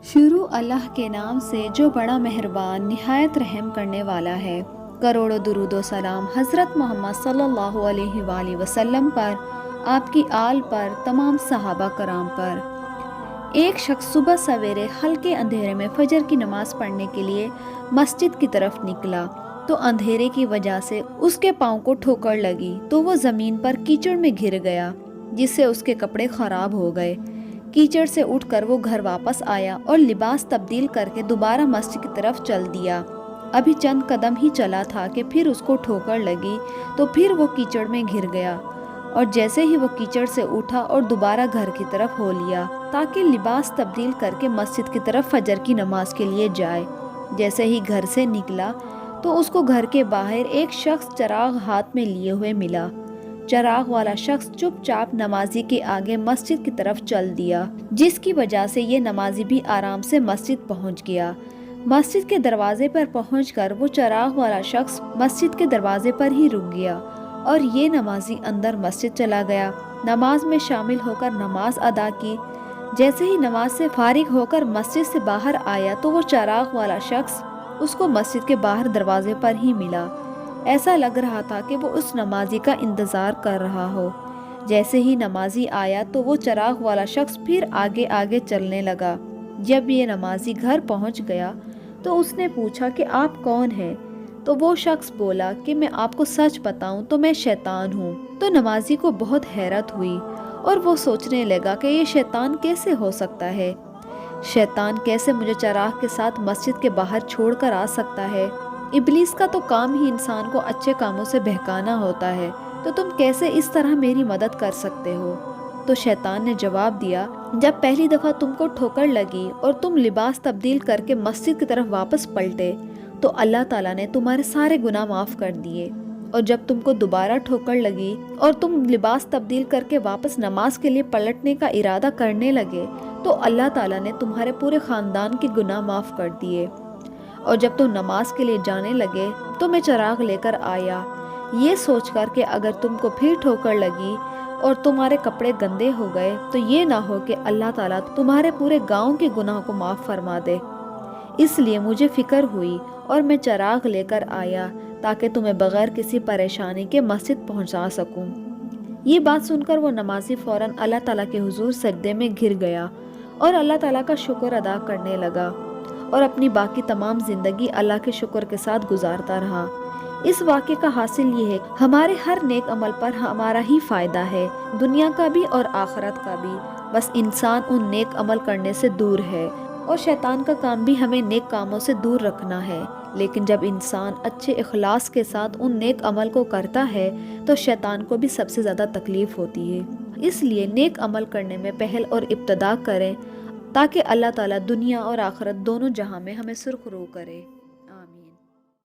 شروع اللہ کے نام سے جو بڑا مہربان نہایت رحم کرنے والا ہے۔ کروڑوں درود و سلام حضرت محمد صلی اللہ علیہ وآلہ وسلم پر، آپ کی آل پر، تمام صحابہ کرام پر۔ ایک شخص صبح سویرے ہلکے اندھیرے میں فجر کی نماز پڑھنے کے لیے مسجد کی طرف نکلا تو اندھیرے کی وجہ سے اس کے پاؤں کو ٹھوکر لگی تو وہ زمین پر کیچڑ میں گر گیا، جس سے اس کے کپڑے خراب ہو گئے۔ کیچڑ سے اٹھ کر وہ گھر واپس آیا اور لباس تبدیل کر کے دوبارہ مسجد کی طرف چل دیا۔ ابھی چند قدم ہی چلا تھا کہ پھر اس کو ٹھوکر لگی تو پھر وہ کیچڑ میں گر گیا، اور جیسے ہی وہ کیچڑ سے اٹھا اور دوبارہ گھر کی طرف ہو لیا تاکہ لباس تبدیل کر کے مسجد کی طرف فجر کی نماز کے لیے جائے۔ جیسے ہی گھر سے نکلا تو اس کو گھر کے باہر ایک شخص چراغ ہاتھ میں لیے ہوئے ملا۔ چراغ والا شخص چپ چاپ نمازی کے آگے مسجد کی طرف چل دیا، جس کی وجہ سے یہ نمازی بھی آرام سے مسجد پہنچ گیا۔ مسجد کے دروازے پر پہنچ کر وہ چراغ والا شخص مسجد کے دروازے پر ہی رک گیا اور یہ نمازی اندر مسجد چلا گیا، نماز میں شامل ہو کر نماز ادا کی۔ جیسے ہی نماز سے فارغ ہو کر مسجد سے باہر آیا تو وہ چراغ والا شخص اس کو مسجد کے باہر دروازے پر ہی ملا۔ ایسا لگ رہا تھا کہ وہ اس نمازی کا انتظار کر رہا ہو۔ جیسے ہی نمازی آیا تو وہ چراغ والا شخص پھر آگے آگے چلنے لگا۔ جب یہ نمازی گھر پہنچ گیا تو اس نے پوچھا کہ آپ کون ہیں؟ تو وہ شخص بولا کہ میں آپ کو سچ بتاؤں تو میں شیطان ہوں۔ تو نمازی کو بہت حیرت ہوئی اور وہ سوچنے لگا کہ یہ شیطان کیسے ہو سکتا ہے؟ شیطان کیسے مجھے چراغ کے ساتھ مسجد کے باہر چھوڑ کر آ سکتا ہے؟ ابلیس کا تو کام ہی انسان کو اچھے کاموں سے بہکانا ہوتا ہے، تو تم کیسے اس طرح میری مدد کر سکتے ہو؟ تو شیطان نے جواب دیا، جب پہلی دفعہ تم کو ٹھوکر لگی اور تم لباس تبدیل کر کے مسجد کی طرف واپس پلٹے تو اللہ تعالیٰ نے تمہارے سارے گناہ معاف کر دیے، اور جب تم کو دوبارہ ٹھوکر لگی اور تم لباس تبدیل کر کے واپس نماز کے لیے پلٹنے کا ارادہ کرنے لگے تو اللہ تعالیٰ نے تمہارے پورے خاندان کے گناہ معاف کر دیے، اور جب تم نماز کے لیے جانے لگے تو میں چراغ لے کر آیا، یہ سوچ کر کہ اگر تم کو پھر ٹھوکر لگی اور تمہارے کپڑے گندے ہو گئے تو یہ نہ ہو کہ اللہ تعالیٰ تمہارے پورے گاؤں کے گناہ کو معاف فرما دے، اس لیے مجھے فکر ہوئی اور میں چراغ لے کر آیا تاکہ تمہیں بغیر کسی پریشانی کے مسجد پہنچا سکوں۔ یہ بات سن کر وہ نمازی فوراً اللہ تعالیٰ کے حضور سجدے میں گر گیا اور اللہ تعالیٰ کا شکر ادا کرنے لگا اور اپنی باقی تمام زندگی اللہ کے شکر کے ساتھ گزارتا رہا۔ اس واقعے کا حاصل یہ ہے کہ ہمارے ہر نیک عمل پر ہمارا ہی فائدہ ہے، دنیا کا بھی اور آخرت کا بھی، بس انسان ان نیک عمل کرنے سے دور ہے، اور شیطان کا کام بھی ہمیں نیک کاموں سے دور رکھنا ہے۔ لیکن جب انسان اچھے اخلاص کے ساتھ ان نیک عمل کو کرتا ہے تو شیطان کو بھی سب سے زیادہ تکلیف ہوتی ہے۔ اس لیے نیک عمل کرنے میں پہل اور ابتدا کریں تاکہ اللہ تعالیٰ دنیا اور آخرت دونوں جہاں میں ہمیں سرخرو کرے۔